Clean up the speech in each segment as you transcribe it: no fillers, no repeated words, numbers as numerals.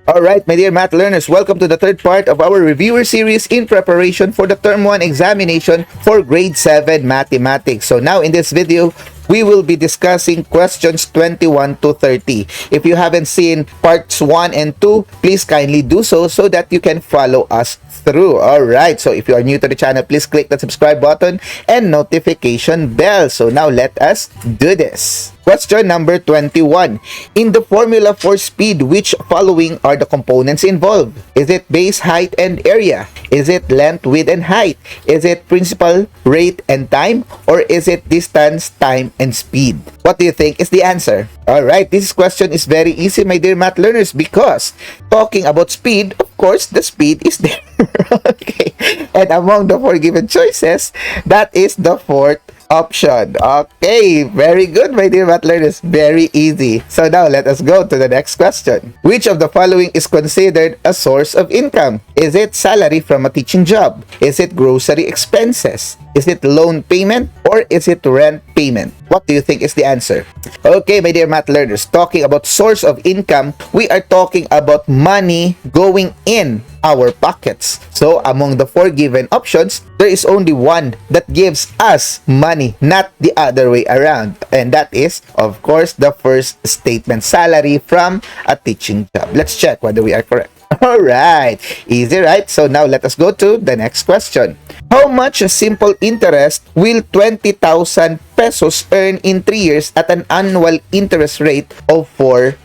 Alright, my dear math learners, welcome to the third part of our reviewer series in preparation for the Term 1 examination for Grade 7 Mathematics. So now in this video, we will be discussing questions 21 to 30. If you haven't seen parts 1 and 2, please kindly do so that you can follow us through. Alright, so if you are new to the channel, please click the subscribe button and notification bell. So now let us do this. Question number 21. In the formula for speed, which following are the components involved? Is it base, height, and area? Is it length, width, and height? Is it principal, rate, and time? Or is it distance, time, and speed? What do you think is the answer? Alright, this question is very easy, my dear math learners, because talking about speed, of course, the speed is there. Okay. And among the four given choices, that is the fourth option. Okay, very good, my dear math learners. Very easy. So now let us go to the next question. Which of the following is considered a source of income? Is it salary from a teaching job? Is it grocery expenses? Is it loan payment? Or is it rent payment? What do you think is the answer? Okay, my dear math learners, talking about source of income, we are talking about money going in our pockets. So among the four given options, there is only one that gives us money, not the other way around. And that is, of course, the first statement, salary from a teaching job. Let's check whether we are correct. Alright, easy, right? So now let us go to the next question. How much simple interest will 20,000 pesos earn in 3 years at an annual interest rate of 4%?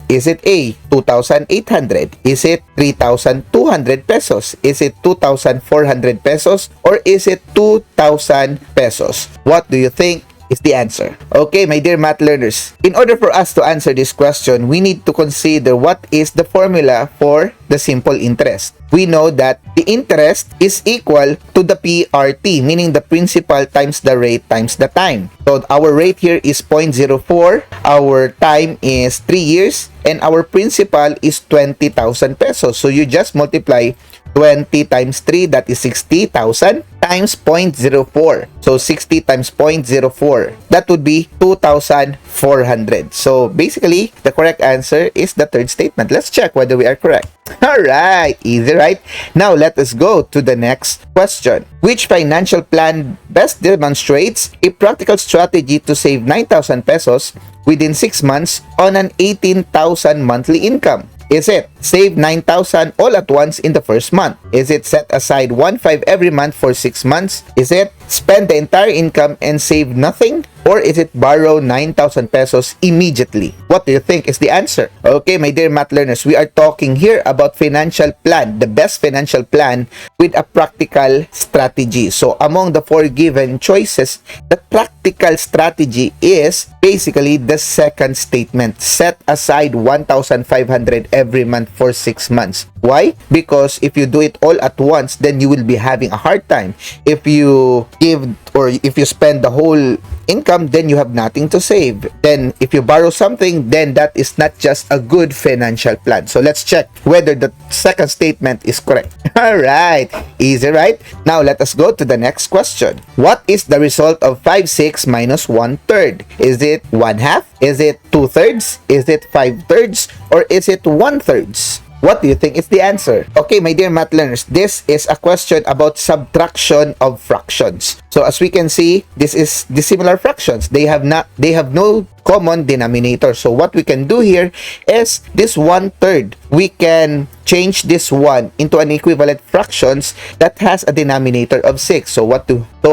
Is it A, 2,800? Is it 3,200 pesos? Is it 2,400 pesos? Or is it 2,000 pesos? What do you think is the answer? Okay, my dear math learners, in order for us to answer this question, we need to consider what is the formula for the simple interest. We know that the interest is equal to the PRT, meaning the principal times the rate times the time. So our rate here is 0.04, our time is 3 years, and our principal is 20,000 pesos. So you just multiply 20 times 3, that is 60,000, times 0.04. So 60 times 0.04, that would be 2,400. So basically, the correct answer is the third statement. Let's check whether we are correct. Alright, easy, right? Now let us go to the next question. Which financial plan best demonstrates a practical strategy to save 9,000 pesos within 6 months on an 18,000 monthly income? Is it save 9,000 all at once in the first month? Is it set aside 1,500 every month for 6 months? Is it spend the entire income and save nothing? Or is it borrow 9,000 pesos immediately? What do you think is the answer? Okay, my dear math learners, we are talking here about financial plan, the best financial plan with a practical strategy. So among the four given choices, the practical strategy is basically the second statement. Set aside 1,500 every month for 6 months. Why? Because if you do it all at once, then you will be having a hard time. If you give or if you spend the whole income, then you have nothing to save. Then if you borrow something, then that is not just a good financial plan. So let's check whether the second statement is correct. Alright, easy, right? Now let us go to the next question. What is the result of 5/6 minus 1/3? Is it 1/2? Is it 2/3? Is it 5/3? Or is it 1/3? What do you think is the answer? Okay, my dear math learners, this is a question about subtraction of fractions. So as we can see, this is dissimilar fractions. They have no common denominator. So what we can do here is this 1/3. We can change this one into an equivalent fractions that has a denominator of 6. So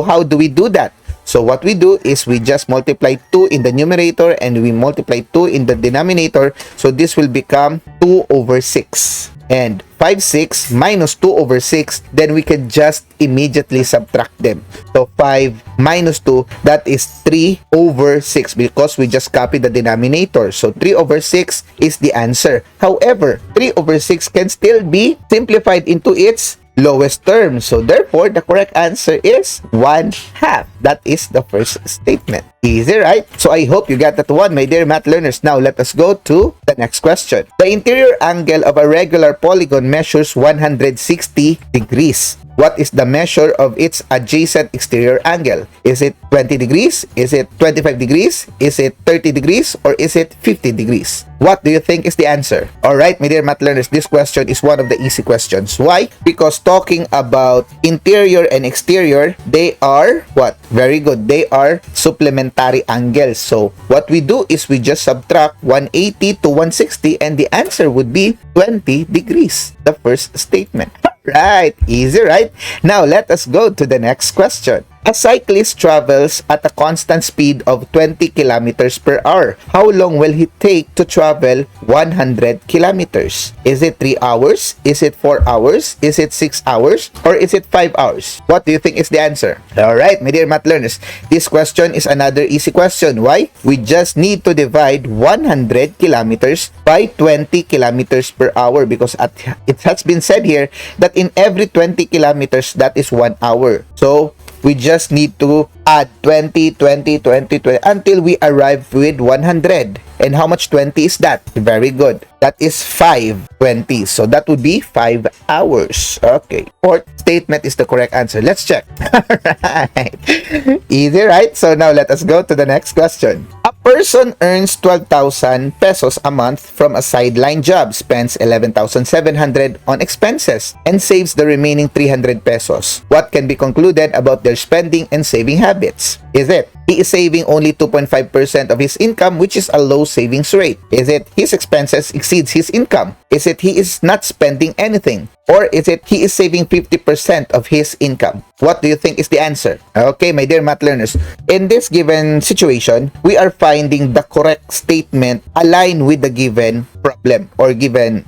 how do we do that? So what we do is we just multiply 2 in the numerator and we multiply 2 in the denominator. So this will become 2/6. And 5/6 minus 2/6, then we can just immediately subtract them. So 5 minus 2, that is 3/6 because we just copied the denominator. So 3/6 is the answer. However, 3/6 can still be simplified into its lowest term. So therefore, the correct answer is 1/2. That is the first statement. Easy, right? So I hope you got that one, my dear math learners. Now let us go to the next question. The interior angle of a regular polygon measures 160 degrees. what is the measure of its adjacent exterior angle? Is it 20 degrees? Is it 25 degrees? Is it 30 degrees? Or is it 50 degrees? What do you think is the answer? Alright, my dear math learners, this question is one of the easy questions. Why? Because talking about interior and exterior, they are what? Very good. They are supplementary angles. So, what we do is we just subtract 180 to 160 and the answer would be 20 degrees. The first statement. Right, easy, right? Now, let us go to the next question. A cyclist travels at a constant speed of 20 kilometers per hour. How long will he take to travel 100 kilometers? Is it 3 hours? Is it 4 hours? Is it 6 hours? Or is it 5 hours? What do you think is the answer? Alright, my dear math learners, this question is another easy question. Why? We just need to divide 100 kilometers by 20 kilometers per hour because it has been said here that in every 20 kilometers, that is 1 hour. So, we just need to add 20, 20, 20, 20 until we arrive with 100. And how much 20 is that? Very good. That is 520. So that would be 5 hours. Okay. Fourth statement is the correct answer. Let's check. Alright. Easy, right? So now let us go to the next question. A person earns 12,000 pesos a month from a sideline job, spends 11,700 on expenses, and saves the remaining 300 pesos. What can be concluded about their spending and saving habits? Is it he is saving only 2.5% of his income, which is a low savings rate? Is it his expenses exceeds his income? Is it he is not spending anything? Or is it he is saving 50% of his income? What do you think is the answer? Okay, my dear math learners, in this given situation, we are finding the correct statement aligned with the given problem or given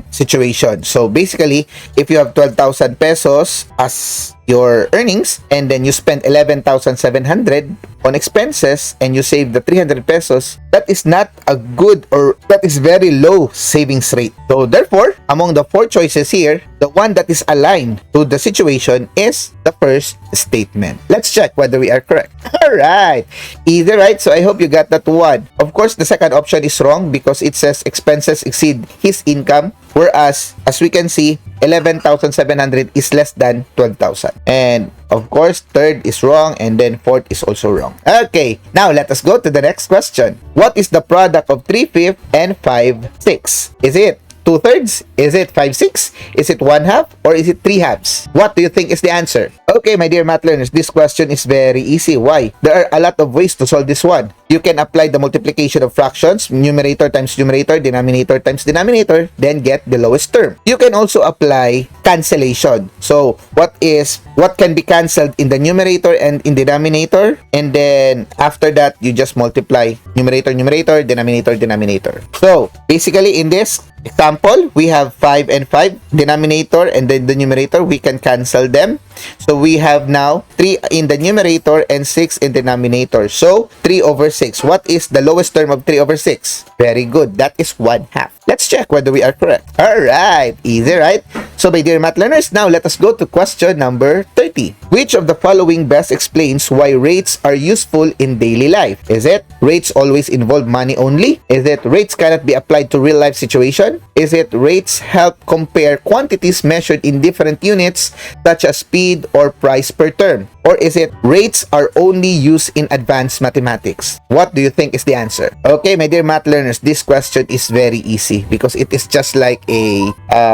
situation. So basically, if you have 12,000 pesos as your earnings and then you spend 11,700 on expenses and you save the 300 pesos, that is not a good or that is very low savings rate. So therefore, among the 4 choices here, the one that is aligned to the situation is the first statement. Let's check whether we are correct. Alright, either right. So I hope you got that one. Of course, the second option is wrong because it says expenses exceed his income, whereas as we can see, 11,700 is less than 12,000. And of course, third is wrong and then fourth is also wrong. Okay, now let us go to the next question. What is the product of 3/5 and 5/6? Is it 2/3? Is it 5/6? Is it 1/2? Or is it 3/2? What do you think is the answer? Okay, my dear math learners, this question is very easy. Why? There are a lot of ways to solve this one. You can apply the multiplication of fractions, numerator times numerator, denominator times denominator, then get the lowest term. You can also apply cancellation. So, what can be cancelled in the numerator and in the denominator? And then, after that, you just multiply numerator, numerator, denominator, denominator. So, basically, in this example, we have 5 and 5, denominator and then the numerator, we can cancel them. So we have now 3 in the numerator and 6 in the denominator. So 3/6. What is the lowest term of 3/6? Very good. That is 1/2. Let's check whether we are correct. Alright, easy, right? So my dear math learners, now let us go to question number 30. Which of the following best explains why rates are useful in daily life? Is it rates always involve money only? Is it rates cannot be applied to real life situation? Is it rates help compare quantities measured in different units such as speed or price per term? Or is it rates are only used in advanced mathematics? What do you think is the answer? Okay, my dear math learners, this question is very easy because it is just like a,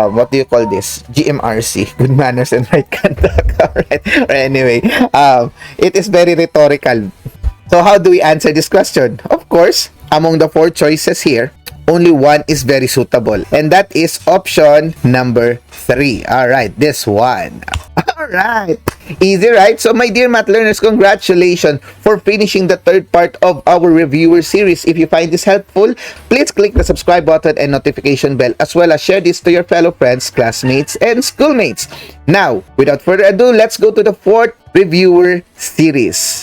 what do you call this? GMRC, good manners and right conduct. Alright, or anyway, it is very rhetorical. So how do we answer this question? Of course, among the 4 choices here, only one is very suitable, and that is option number 3. Alright, this one. Alright, easy, right? So my dear math learners, congratulations for finishing the 3rd part of our reviewer series. If you find this helpful, please click the subscribe button and notification bell, as well as share this to your fellow friends, classmates, and schoolmates. Now, without further ado, let's go to the 4th reviewer series.